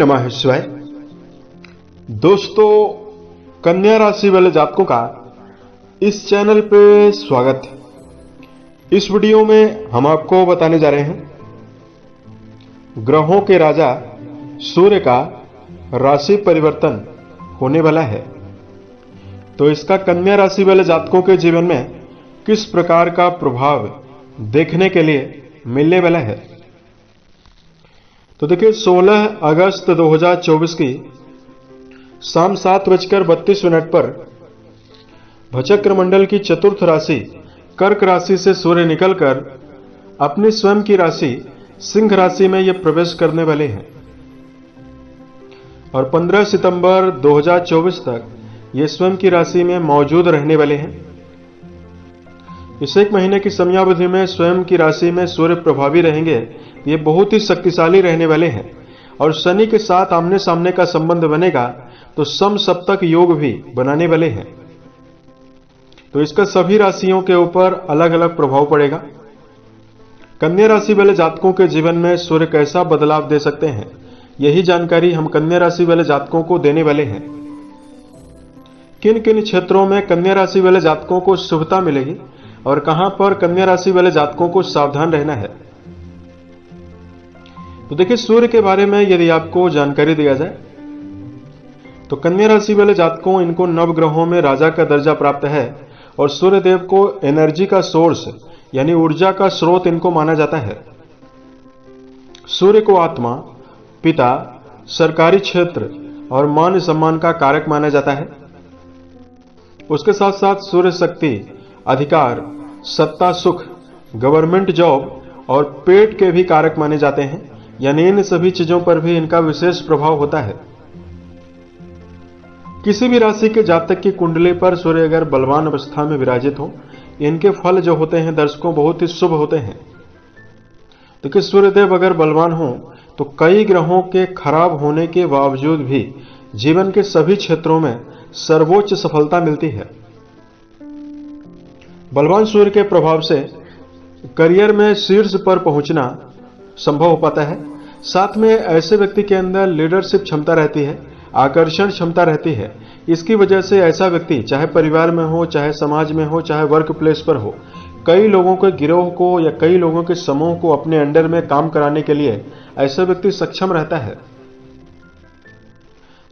नमः शिवाय। दोस्तों, कन्या राशि वाले जातकों का इस चैनल पे स्वागत है। इस वीडियो में हम आपको बताने जा रहे हैं ग्रहों के राजा सूर्य का राशि परिवर्तन होने वाला है, तो इसका कन्या राशि वाले जातकों के जीवन में किस प्रकार का प्रभाव देखने के लिए मिलने वाला है। तो देखिए, 16 अगस्त 2024 की शाम 7:32 पर भचक्र मंडल की चतुर्थ राशि कर्क राशि से सूर्य निकलकर अपनी स्वयं की राशि सिंह राशि में यह प्रवेश करने वाले हैं और 15 सितंबर 2024 तक ये स्वयं की राशि में मौजूद रहने वाले हैं। इस एक महीने की समयावधि में स्वयं की राशि में सूर्य प्रभावी रहेंगे। ये बहुत ही शक्तिशाली रहने वाले हैं और शनि के साथ आमने सामने का संबंध बनेगा तो सम सप्तक योग भी बनाने वाले हैं। तो इसका सभी राशियों के ऊपर अलग अलग प्रभाव पड़ेगा। कन्या राशि वाले जातकों के जीवन में सूर्य कैसा बदलाव दे सकते हैं, यही जानकारी हम कन्या राशि वाले जातकों को देने वाले हैं। किन किन क्षेत्रों में कन्या राशि वाले जातकों को शुभता मिलेगी और कहां पर कन्या राशि वाले जातकों को सावधान रहना है। तो देखिए, सूर्य के बारे में यदि आपको जानकारी दिया जाए तो कन्या राशि वाले जातकों, इनको नवग्रहों में राजा का दर्जा प्राप्त है और सूर्य देव को एनर्जी का सोर्स यानी ऊर्जा का स्रोत इनको माना जाता है। सूर्य को आत्मा, पिता, सरकारी क्षेत्र और मान सम्मान का कारक माना जाता है। उसके साथ साथ सूर्य शक्ति, अधिकार, सत्ता, सुख, गवर्नमेंट जॉब और पेट के भी कारक माने जाते हैं, यानी इन सभी चीजों पर भी इनका विशेष प्रभाव होता है। किसी भी राशि के जातक की कुंडली पर सूर्य अगर बलवान अवस्था में विराजित हो, इनके फल जो होते हैं दर्शकों बहुत ही शुभ होते हैं। तो कि सूर्यदेव अगर बलवान हो तो कई ग्रहों के खराब होने के बावजूद भी जीवन के सभी क्षेत्रों में सर्वोच्च सफलता मिलती है। बलवान सूर्य के प्रभाव से करियर में शीर्ष पर पहुंचना संभव हो पाता है। साथ में ऐसे व्यक्ति के अंदर लीडरशिप क्षमता रहती है, आकर्षण क्षमता रहती है। इसकी वजह से ऐसा व्यक्ति चाहे परिवार में हो, चाहे समाज में हो, चाहे वर्क प्लेस पर हो, कई लोगों के गिरोह को या कई लोगों के समूह को अपने अंडर में काम कराने के लिए ऐसा व्यक्ति सक्षम रहता है।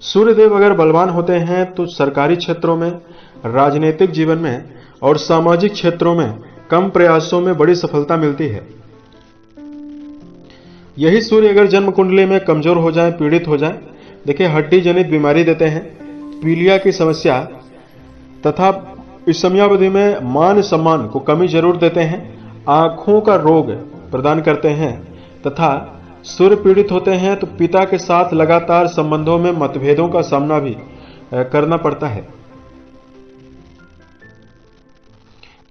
सूर्यदेव अगर बलवान होते हैं तो सरकारी क्षेत्रों में, राजनीतिक जीवन में और सामाजिक क्षेत्रों में कम प्रयासों में बड़ी सफलता मिलती है। यही सूर्य अगर जन्म कुंडली में कमजोर हो जाए, पीड़ित हो जाए, देखिए हड्डी जनित बीमारी देते हैं, पीलिया की समस्या तथा इस समयावधि में मान सम्मान को कमी जरूर देते हैं, आंखों का रोग प्रदान करते हैं तथा सूर्य पीड़ित होते हैं तो पिता के साथ लगातार संबंधों में मतभेदों का सामना भी करना पड़ता है।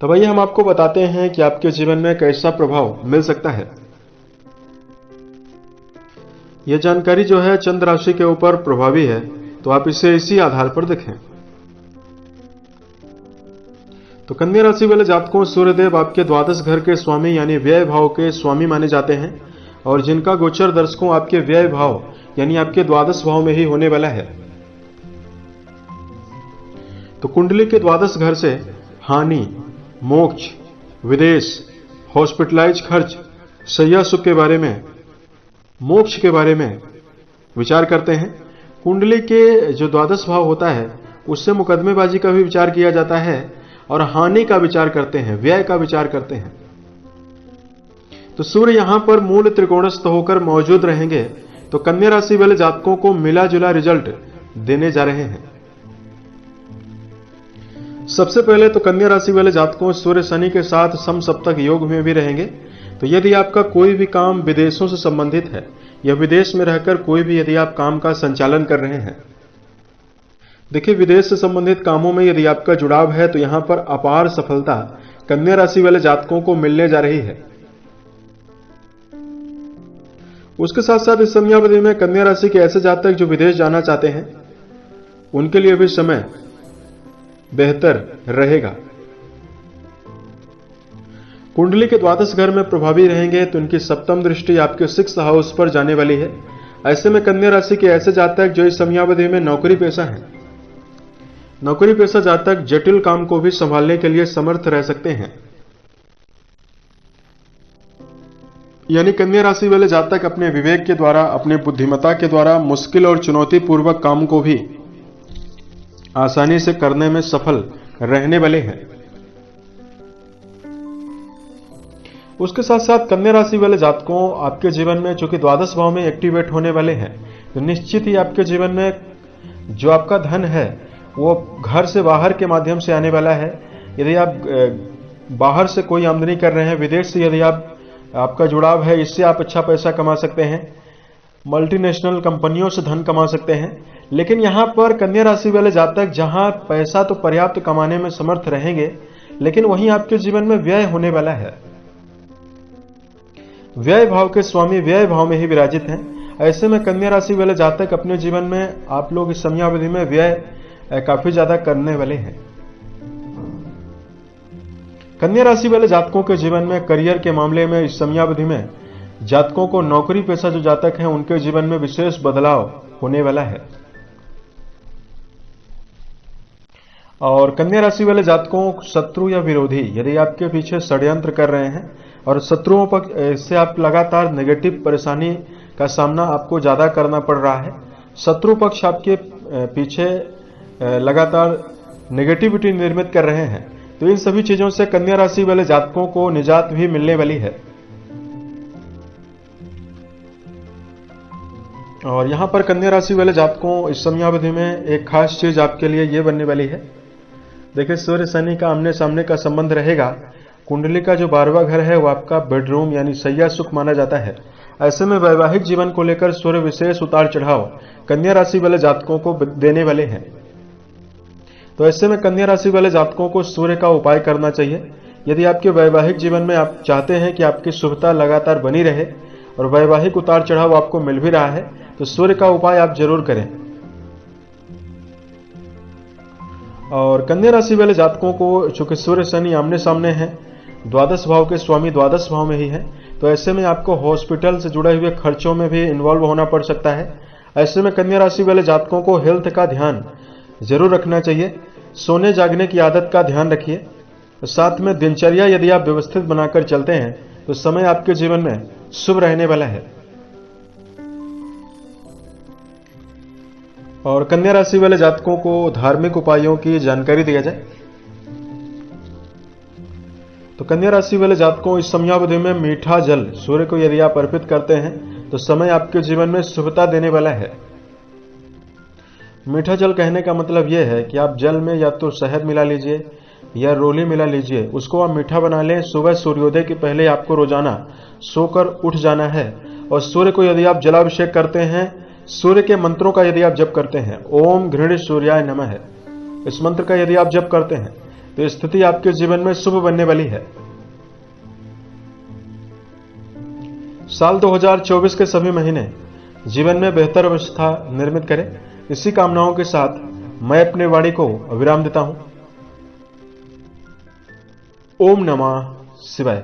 तो भैया हम आपको बताते हैं कि आपके जीवन में कैसा प्रभाव मिल सकता है। यह जानकारी जो है चंद्र राशि के ऊपर प्रभावी है, तो आप इसे इसी आधार पर देखें। तो कन्या राशि वाले जातकों, सूर्यदेव आपके द्वादश घर के स्वामी यानी व्यय भाव के स्वामी माने जाते हैं और जिनका गोचर दर्शकों आपके व्यय भाव यानी आपके द्वादश भाव में ही होने वाला है। तो कुंडली के द्वादश घर से हानि, मोक्ष, विदेश, हॉस्पिटलाइज खर्च, शैया सुख के बारे में, मोक्ष के बारे में विचार करते हैं। कुंडली के जो द्वादश भाव होता है उससे मुकदमेबाजी का भी विचार किया जाता है और हानि का विचार करते हैं, व्यय का विचार करते हैं। तो सूर्य यहां पर मूल त्रिकोणस्थ होकर मौजूद रहेंगे तो कन्या राशि वाले जातकों को मिला जुला रिजल्ट देने जा रहे हैं। सबसे पहले तो कन्या राशि वाले जातकों, सूर्य शनि के साथ सम सप्तक योग में भी रहेंगे। तो यदि आपका कोई भी काम विदेशों से संबंधित है या विदेश में रहकर कोई भी यदि आप काम का संचालन कर रहे हैं, देखिए विदेश से संबंधित कामों में यदि आपका जुड़ाव है तो यहां पर अपार सफलता कन्या राशि वाले जातकों को मिलने जा रही है। उसके साथ साथ इस समयावधि में कन्या राशि के ऐसे जातक जो विदेश जाना चाहते हैं उनके लिए भी समय बेहतर रहेगा। कुंडली के द्वादश घर में प्रभावी रहेंगे तो इनकी सप्तम दृष्टि आपके 6th हाउस पर जाने वाली है। ऐसे में कन्या राशि के ऐसे जातक जो इस समयावधि में नौकरी पेशा हैं, नौकरी पेशा जातक जटिल काम को भी संभालने के लिए समर्थ रह सकते हैं। यानी कन्या राशि वाले जातक अपने विवेक के द्वारा, अपने बुद्धिमत्ता के द्वारा मुश्किल और चुनौतीपूर्वक काम को भी आसानी से करने में सफल रहने वाले हैं। उसके साथ साथ कन्या राशि वाले जातकों आपके जीवन में चूंकि द्वादश भाव में एक्टिवेट होने वाले हैं, तो निश्चित ही आपके जीवन में जो आपका धन है वो घर से बाहर के माध्यम से आने वाला है। यदि आप बाहर से कोई आमदनी कर रहे हैं, विदेश से यदि आपका जुड़ाव है, इससे आप अच्छा पैसा कमा सकते हैं, मल्टीनेशनल कंपनियों से धन कमा सकते हैं। लेकिन यहां पर कन्या राशि वाले जातक जहां पैसा तो पर्याप्त कमाने में समर्थ रहेंगे, लेकिन वहीं आपके जीवन में व्यय होने वाला है। व्यय भाव के स्वामी व्यय भाव में ही विराजित हैं। ऐसे में कन्या राशि वाले जातक अपने जीवन में आप लोग इस समयावधि में व्यय काफी ज्यादा करने वाले हैं। कन्या राशि वाले जातकों के जीवन में करियर के मामले में इस समयावधि में जातकों को नौकरी पेशा जो जातक हैं उनके जीवन में विशेष बदलाव होने वाला है। और कन्या राशि वाले जातकों शत्रु या विरोधी यदि आपके पीछे षड्यंत्र कर रहे हैं और शत्रुओं पर से आप लगातार नेगेटिव परेशानी का सामना आपको ज्यादा करना पड़ रहा है, शत्रु पक्ष आपके पीछे लगातार नेगेटिविटी निर्मित कर रहे हैं, तो इन सभी चीजों से कन्या राशि वाले जातकों को निजात भी मिलने वाली है। और यहां पर कन्या राशि वाले जातकों इस समयावधि में एक खास चीज आपके लिए यह बनने वाली है। देखिए, सूर्य शनि का आमने सामने का संबंध रहेगा। कुंडली का जो 12वां घर है वो आपका बेडरूम यानी शैया सुख माना जाता है। ऐसे में वैवाहिक जीवन को लेकर सूर्य विशेष उतार चढ़ाव कन्या राशि वाले जातकों को देने वाले हैं। तो ऐसे में कन्या राशि वाले जातकों को सूर्य का उपाय करना चाहिए। यदि आपके वैवाहिक जीवन में आप चाहते हैं कि आपकी शुभता लगातार बनी रहे और वैवाहिक उतार चढ़ाव आपको मिल भी रहा है, तो सूर्य का उपाय आप जरूर करें। और कन्या राशि वाले जातकों को चूंकि सूर्य शनि आमने सामने हैं, द्वादश भाव के स्वामी द्वादश भाव में ही है, तो ऐसे में आपको हॉस्पिटल से जुड़े हुए खर्चों में भी इन्वॉल्व होना पड़ सकता है। ऐसे में कन्या राशि वाले जातकों को हेल्थ का ध्यान जरूर रखना चाहिए। सोने जागने की आदत का ध्यान रखिए। साथ में दिनचर्या यदि आप व्यवस्थित बनाकर चलते हैं तो समय आपके जीवन में शुभ रहने वाला है। और कन्या राशि वाले जातकों को धार्मिक उपायों की जानकारी दिया जाए तो कन्या राशि वाले जातकों इस समयावधि में मीठा जल सूर्य को यदि आप अर्पित करते हैं तो समय आपके जीवन में शुभता देने वाला है। मीठा जल कहने का मतलब यह है कि आप जल में या तो शहद मिला लीजिए या रोली मिला लीजिए, उसको आप मीठा बना लें। सुबह सूर्योदय के पहले आपको रोजाना सोकर उठ जाना है और सूर्य को यदि आप जलाभिषेक करते हैं, सूर्य के मंत्रों का यदि आप जप करते हैं, ओम घृण सूर्याय नमः, इस मंत्र का यदि आप जप करते हैं तो स्थिति आपके जीवन में शुभ बनने वाली है। साल 2024 के सभी महीने जीवन में बेहतर अवस्था निर्मित करें। इसी कामनाओं के साथ मैं अपने वाणी को विराम देता हूं। ओम नमः शिवाय।